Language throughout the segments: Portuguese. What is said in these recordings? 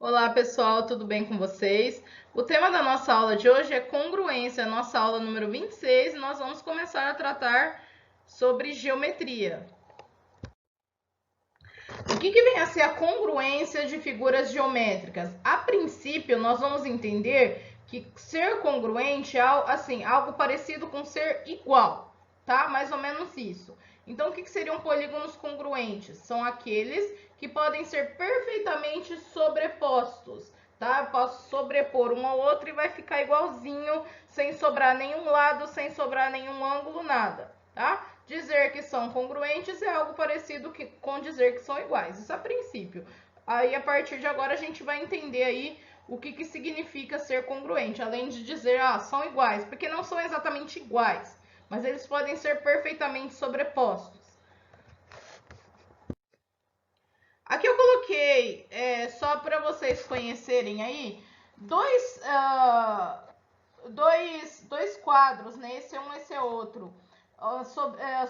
Olá pessoal, tudo bem com vocês? O tema da nossa aula de hoje é congruência, nossa aula número 26, e nós vamos começar a tratar sobre geometria. O que vem a ser a congruência de figuras geométricas? A princípio, nós vamos entender que ser congruente é assim, algo parecido com ser igual, tá? Mais ou menos isso. Então, o que seriam polígonos congruentes? São aqueles que podem ser perfeitamente sobrepostos, tá? Eu posso sobrepor um ao outro e vai ficar igualzinho, sem sobrar nenhum lado, sem sobrar nenhum ângulo, nada, tá? Dizer que são congruentes é algo parecido com dizer que são iguais. Isso a princípio. Aí, a partir de agora, a gente vai entender aí o que significa ser congruente, além de dizer, são iguais, porque não são exatamente iguais, mas eles podem ser perfeitamente sobrepostos. Aqui eu coloquei, só para vocês conhecerem aí, dois quadros, né? Esse é um, esse é outro,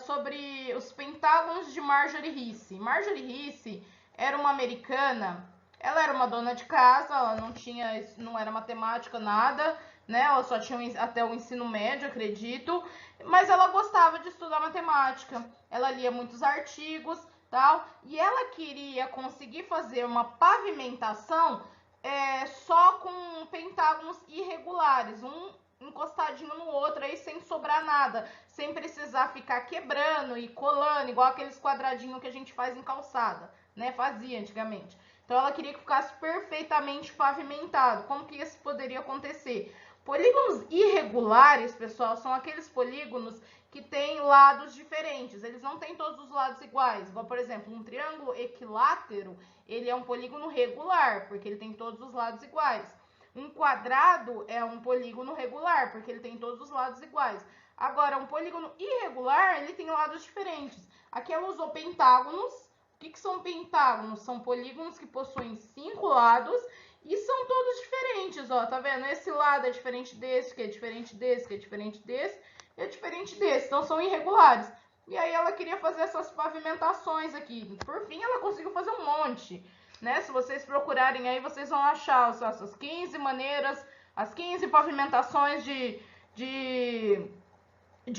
sobre os pentágonos de Marjorie Heath. Marjorie Heath era uma americana, ela era uma dona de casa, ela não era matemática, nada, né? Ela só tinha até o ensino médio, acredito, mas ela gostava de estudar matemática, ela lia muitos artigos, tal, e ela queria conseguir fazer uma pavimentação só com pentágonos irregulares, um encostadinho no outro aí sem sobrar nada, sem precisar ficar quebrando e colando, igual aqueles quadradinhos que a gente faz em calçada, né? Fazia antigamente. Então ela queria que ficasse perfeitamente pavimentado. Como que isso poderia acontecer? Polígonos irregulares, pessoal, são aqueles polígonos que têm lados diferentes. Eles não têm todos os lados iguais. Igual, por exemplo, um triângulo equilátero, ele é um polígono regular, porque ele tem todos os lados iguais. Um quadrado é um polígono regular, porque ele tem todos os lados iguais. Agora, um polígono irregular, ele tem lados diferentes. Aqui ela usou pentágonos. O que são pentágonos? São polígonos que possuem 5 lados e são todos diferentes, ó, tá vendo? Esse lado é diferente desse, que é diferente desse, que é diferente desse, é diferente desse. Então, são irregulares. E aí ela queria fazer essas pavimentações aqui. Por fim, ela conseguiu fazer um monte, né? Se vocês procurarem aí, vocês vão achar essas 15 maneiras, as 15 pavimentações de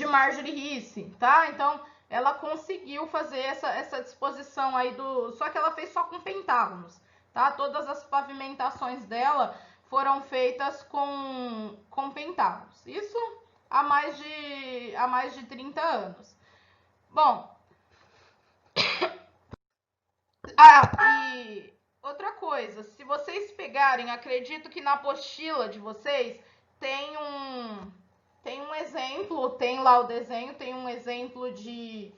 Marjorie Heath, tá? Então, ela conseguiu fazer essa disposição aí só que ela fez só com pentágonos, tá? Todas as pavimentações dela foram feitas com pentágonos. Isso há mais de 30 anos. Bom, e outra coisa, se vocês pegarem, acredito que na apostila de vocês tem um exemplo, tem lá o desenho, tem um exemplo de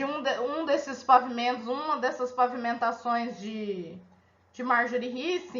um desses pavimentos, uma dessas pavimentações de Marjorie Heath.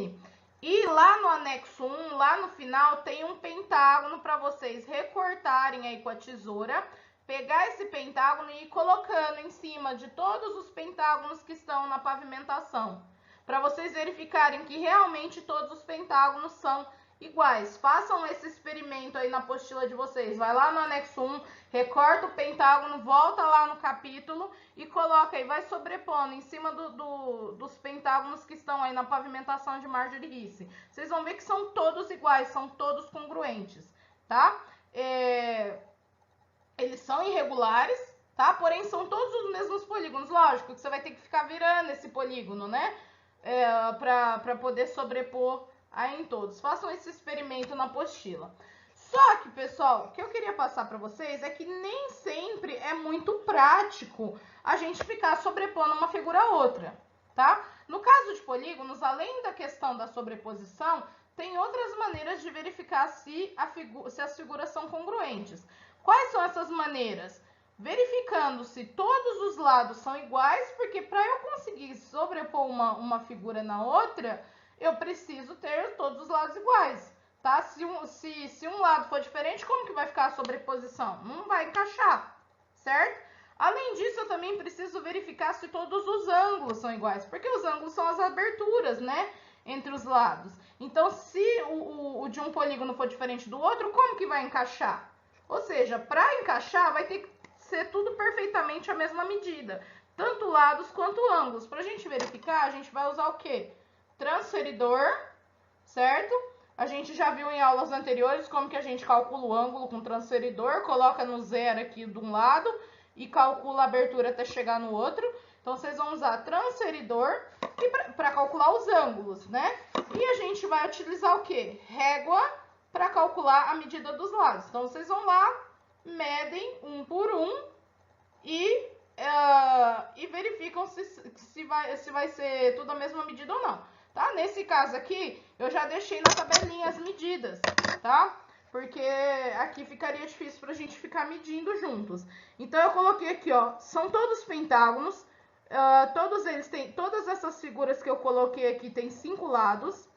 E lá no anexo 1, lá no final, tem um pentágono para vocês recortarem aí com a tesoura, pegar esse pentágono e ir colocando em cima de todos os pentágonos que estão na pavimentação, para vocês verificarem que realmente todos os pentágonos são iguais. Façam esse experimento aí na apostila de vocês. Vai lá no anexo 1, recorta o pentágono, volta lá no capítulo e coloca aí, vai sobrepondo em cima dos pentágonos que estão aí na pavimentação de Marjorie Heath. Vocês vão ver que são todos iguais, são todos congruentes, tá? Eles são irregulares, tá? Porém, são todos os mesmos polígonos. Lógico que você vai ter que ficar virando esse polígono, né? Para poder sobrepor aí em todos. Façam esse experimento na apostila. Só que, pessoal, o que eu queria passar para vocês é que nem sempre é muito prático a gente ficar sobrepondo uma figura a outra, tá? No caso de polígonos, além da questão da sobreposição, tem outras maneiras de verificar se as figuras são congruentes. Quais são essas maneiras? Verificando se todos os lados são iguais, porque para eu conseguir sobrepor uma figura na outra, eu preciso ter todos os lados iguais, tá? Se um lado for diferente, como que vai ficar a sobreposição? Não vai encaixar, certo? Além disso, eu também preciso verificar se todos os ângulos são iguais, porque os ângulos são as aberturas, né, entre os lados. Então, se o de um polígono for diferente do outro, como que vai encaixar? Ou seja, para encaixar, vai ter que ser tudo perfeitamente a mesma medida, tanto lados quanto ângulos. Para a gente verificar, a gente vai usar o quê? transferidor, certo? A gente já viu em aulas anteriores como que a gente calcula o ângulo com transferidor, coloca no zero aqui de um lado e calcula a abertura até chegar no outro. Então, vocês vão usar transferidor para calcular os ângulos, né? E a gente vai utilizar o quê? Régua para calcular a medida dos lados. Então, vocês vão lá, medem um por um e verificam se vai ser tudo a mesma medida ou não, tá? Nesse caso aqui, eu já deixei na tabelinha as medidas, tá? Porque aqui ficaria difícil pra gente ficar medindo juntos. Então, eu coloquei aqui, ó, são todos pentágonos, todos eles têm, todas essas figuras que eu coloquei aqui tem 5 lados.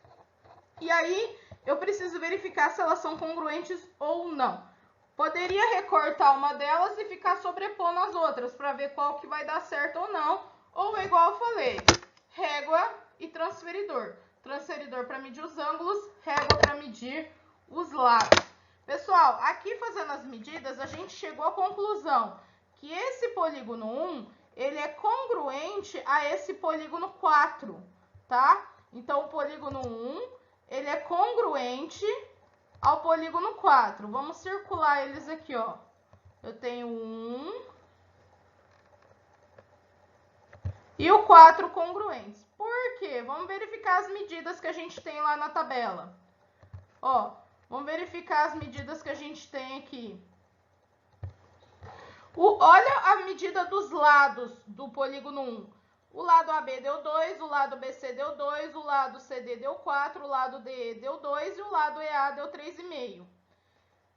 E aí, eu preciso verificar se elas são congruentes ou não. Poderia recortar uma delas e ficar sobrepondo as outras para ver qual que vai dar certo ou não. Ou é igual eu falei, régua e transferidor. Transferidor para medir os ângulos, régua para medir os lados. Pessoal, aqui fazendo as medidas, a gente chegou à conclusão que esse polígono 1, ele é congruente a esse polígono 4, tá? Então, o polígono 1, ele é congruente ao polígono 4. Vamos circular eles aqui, ó. Eu tenho 1 e o 4 congruentes. Por quê? Vamos verificar as medidas que a gente tem lá na tabela. Ó, vamos verificar as medidas que a gente tem aqui. Olha a medida dos lados do polígono 1. O lado AB deu 2, o lado BC deu 2, o lado CD deu 4, o lado DE deu 2 e o lado EA deu 3,5.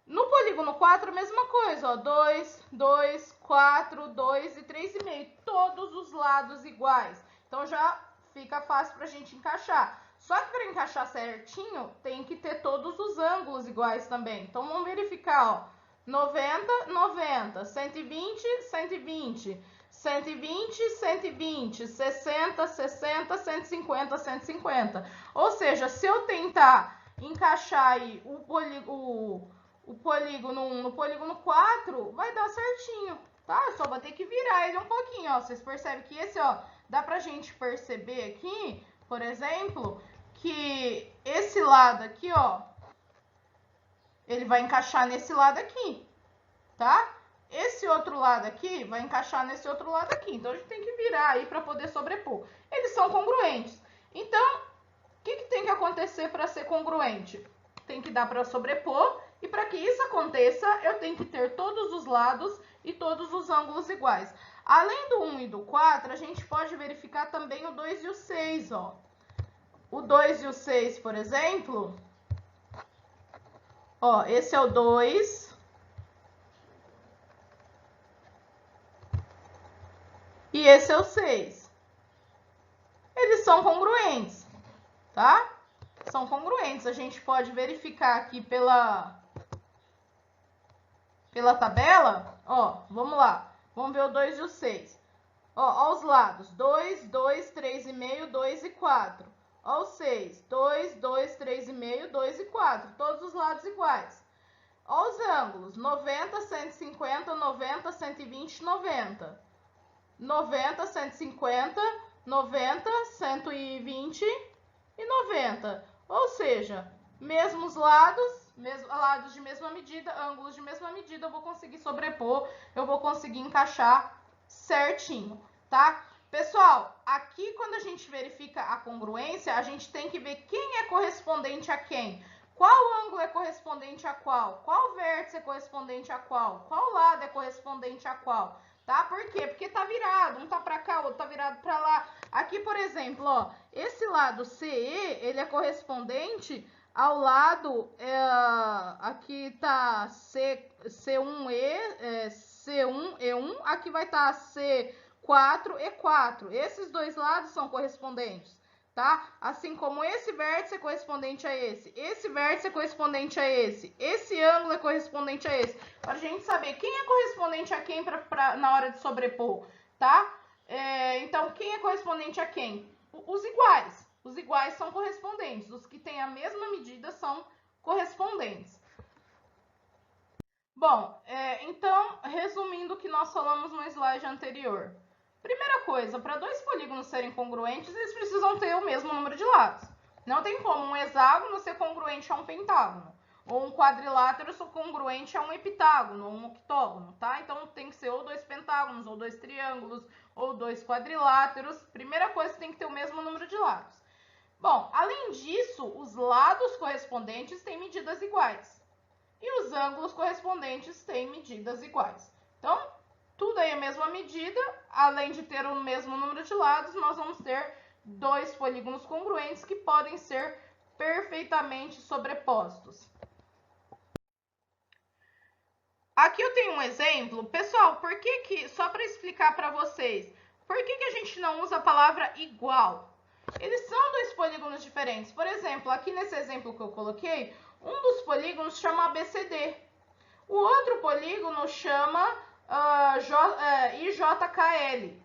No polígono 4, a mesma coisa, ó, 2, 2, 4, 2 e 3,5. Todos os lados iguais. Então, já fica fácil pra gente encaixar. Só que para encaixar certinho, tem que ter todos os ângulos iguais também. Então, vamos verificar, ó. 90, 90, 120, 120, 120, 120, 60, 60, 150, 150. Ou seja, se eu tentar encaixar aí o polígono 1 no polígono 4, vai dar certinho, tá? Eu só vou ter que virar ele um pouquinho, ó. Vocês percebem que esse, ó, dá pra gente perceber aqui, por exemplo, que esse lado aqui, ó, ele vai encaixar nesse lado aqui, tá? Esse outro lado aqui vai encaixar nesse outro lado aqui. Então, a gente tem que virar aí para poder sobrepor. Eles são congruentes. Então, o que tem que acontecer para ser congruente? Tem que dar para sobrepor. E para que isso aconteça, eu tenho que ter todos os lados e todos os ângulos iguais. Além do 1 e do 4, a gente pode verificar também o 2 e o 6, ó. O 2 e o 6, por exemplo... Ó, esse é o 2. E esse é o 6. Eles são congruentes, tá? São congruentes. A gente pode verificar aqui pela tabela. Ó, vamos lá. Vamos ver o 2 e o 6. Ó, os lados. 2, 2, 3,5, 2 e 4. Ó, o 6, 2, 2, 3,5, 2 e 4. Todos os lados iguais. Ó, os ângulos. 90, 150, 90, 120, 90. 90, 150, 90, 120 e 90. Ou seja, mesmos lados de mesma medida, ângulos de mesma medida, eu vou conseguir sobrepor, eu vou conseguir encaixar certinho, tá? Pessoal, aqui quando a gente verifica a congruência, a gente tem que ver quem é correspondente a quem. Qual ângulo é correspondente a qual? Qual vértice é correspondente a qual? Qual lado é correspondente a qual? Tá? Por quê? Porque tá virado, um tá pra cá, o outro tá virado pra lá. Aqui, por exemplo, ó, esse lado CE, ele é correspondente ao lado, aqui tá C1E, C1E1, aqui vai estar C4E4. Esses dois lados são correspondentes, tá? Assim como esse vértice é correspondente a esse vértice é correspondente a esse ângulo é correspondente a esse. Para a gente saber quem é correspondente a quem na hora de sobrepor, tá? Então, quem é correspondente a quem? Os iguais. Os iguais são correspondentes. Os que têm a mesma medida são correspondentes. Bom, então, resumindo o que nós falamos no slide anterior. Primeira coisa, para dois polígonos serem congruentes, eles precisam ter o mesmo número de lados. Não tem como um hexágono ser congruente a um pentágono, ou um quadrilátero ser congruente a um heptágono, ou um octógono, tá? Então tem que ser ou dois pentágonos, ou dois triângulos, ou dois quadriláteros. Primeira coisa, tem que ter o mesmo número de lados. Bom, além disso, os lados correspondentes têm medidas iguais. E os ângulos correspondentes têm medidas iguais. Então, tudo aí é a mesma medida. Além de ter o mesmo número de lados, nós vamos ter dois polígonos congruentes que podem ser perfeitamente sobrepostos. Aqui eu tenho um exemplo. Pessoal, por que só para explicar para vocês, por que a gente não usa a palavra igual? Eles são dois polígonos diferentes. Por exemplo, aqui nesse exemplo que eu coloquei, um dos polígonos chama ABCD. O outro polígono chama IJKL.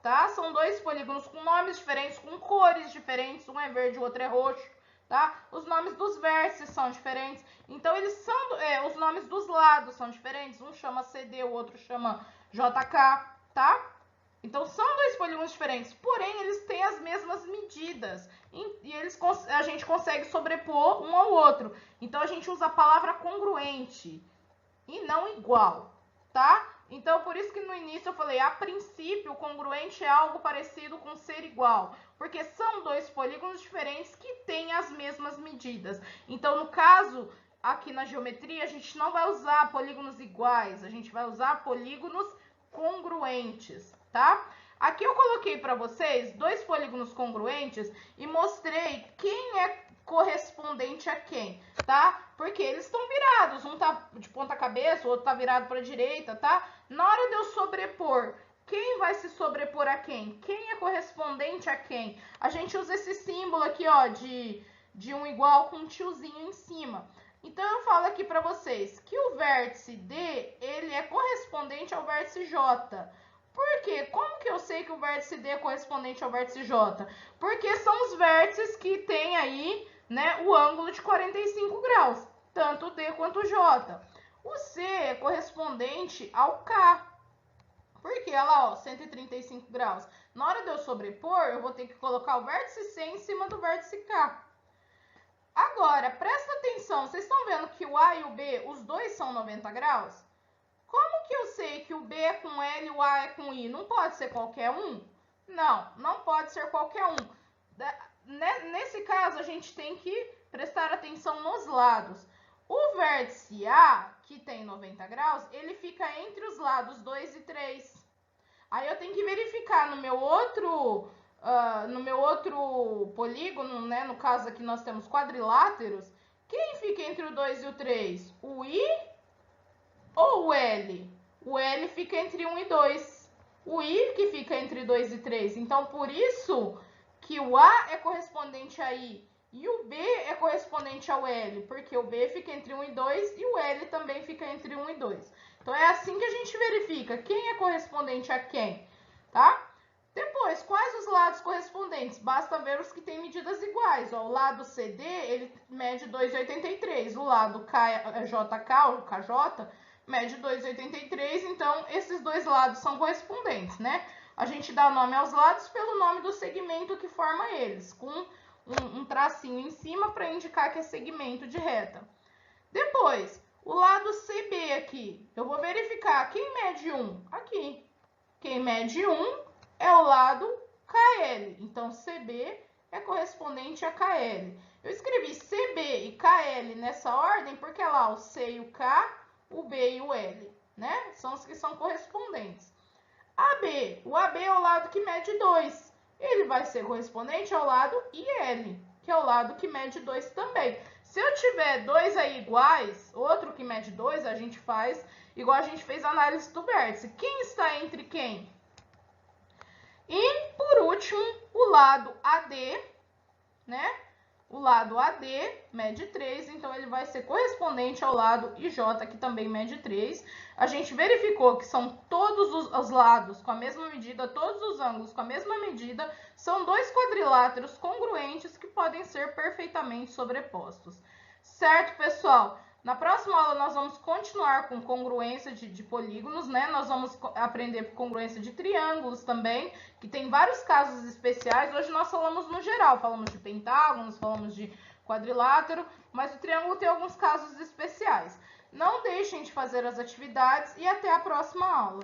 Tá? São dois polígonos com nomes diferentes, com cores diferentes. Um é verde, o outro é roxo. Tá? Os nomes dos vértices são diferentes. Então, eles são, os nomes dos lados são diferentes. Um chama CD, o outro chama JK. Tá? Então, são dois polígonos diferentes, porém, eles têm as mesmas medidas e a gente consegue sobrepor um ao outro. Então, a gente usa a palavra congruente e não igual, tá? Então, por isso que no início eu falei, a princípio, congruente é algo parecido com ser igual, porque são dois polígonos diferentes que têm as mesmas medidas. Então, no caso, aqui na geometria, a gente não vai usar polígonos iguais, a gente vai usar polígonos congruentes, tá? Aqui eu coloquei para vocês dois polígonos congruentes e mostrei quem é correspondente a quem, tá? Porque eles estão virados, um tá de ponta cabeça, o outro tá virado para a direita, tá? Na hora de eu sobrepor, quem vai se sobrepor a quem? Quem é correspondente a quem? A gente usa esse símbolo aqui, ó, de um igual com um tiozinho em cima. Então, eu falo aqui para vocês que o vértice D, ele é correspondente ao vértice J. Por quê? Como que eu sei que o vértice D é correspondente ao vértice J? Porque são os vértices que têm aí, né, o ângulo de 45 graus, tanto o D quanto o J. O C é correspondente ao K. Porque, olha lá, ó, 135 graus. Na hora de eu sobrepor, eu vou ter que colocar o vértice C em cima do vértice K. Agora, presta atenção, vocês estão vendo que o A e o B, os dois são 90 graus? Como que eu sei que o B é com L e o A é com I? Não pode ser qualquer um? Não, não pode ser qualquer um. Nesse caso, a gente tem que prestar atenção nos lados. O vértice A, que tem 90 graus, ele fica entre os lados 2 e 3. Aí eu tenho que verificar no meu outro polígono, né? No caso aqui nós temos quadriláteros. Quem fica entre o 2 e o 3? O I ou o L? O L fica entre 1 e 2. O I que fica entre 2 e 3. Então, por isso que o A é correspondente a I e o B é correspondente ao L, porque o B fica entre 1 e 2 e o L também fica entre 1 e 2. Então, é assim que a gente verifica quem é correspondente a quem, tá? Depois, quais os lados correspondentes? Basta ver os que têm medidas iguais. Ó, o lado CD, ele mede 2,83. O lado JK, ou KJ, mede 2,83. Então, esses dois lados são correspondentes, né? A gente dá nome aos lados pelo nome do segmento que forma eles, com um tracinho em cima para indicar que é segmento de reta. Depois, o lado CB aqui, eu vou verificar quem mede 1 aqui. Quem mede 1 é o lado KL. Então, CB é correspondente a KL. Eu escrevi CB e KL nessa ordem porque lá o C e o K, o B e o L, né? São os que são correspondentes. AB, o AB é o lado que mede 2. Ele vai ser correspondente ao lado IL, que é o lado que mede 2 também. Se eu tiver dois aí iguais, outro que mede 2, a gente faz igual a gente fez a análise do vértice. Quem está entre quem? E, por último, o lado AD, né? O lado AD mede 3, então ele vai ser correspondente ao lado IJ, que também mede 3. A gente verificou que são todos os lados com a mesma medida, todos os ângulos com a mesma medida. São dois quadriláteros congruentes que podem ser perfeitamente sobrepostos. Certo, pessoal? Na próxima aula nós vamos continuar com congruência de polígonos, né? Nós vamos aprender congruência de triângulos também, que tem vários casos especiais. Hoje nós falamos no geral, falamos de pentágonos, falamos de quadrilátero, mas o triângulo tem alguns casos especiais. Não deixem de fazer as atividades e até a próxima aula.